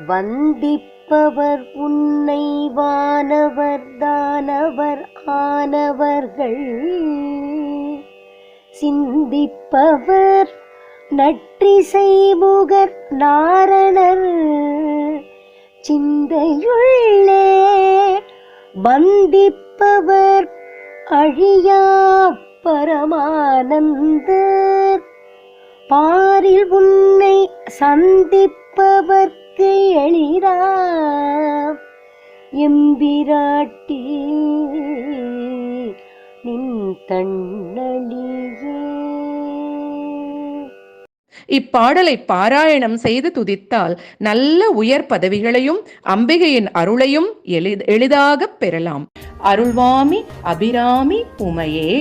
வந்திப்பவர் உன்னை வானவர் தானவர் ஆனவர்கள் சிந்திப்பவர் நற்றிசை முகர் நாரணர் சிந்தையுள்ளே வந்திப்பவர் அழியா பரமானந்தர் பாரில் உன்னை சந்திப்பவர்க்கு எளிதா எம்பிராட்டி நின் தன்னழியே. இப்பாடலை பாராயணம் செய்து துதித்தால் நல்ல உயர் பதவிகளையும் அம்பிகையின் அருளையும் எளிதாக பெறலாம். அருள்வாமி அபிராமி உமையே.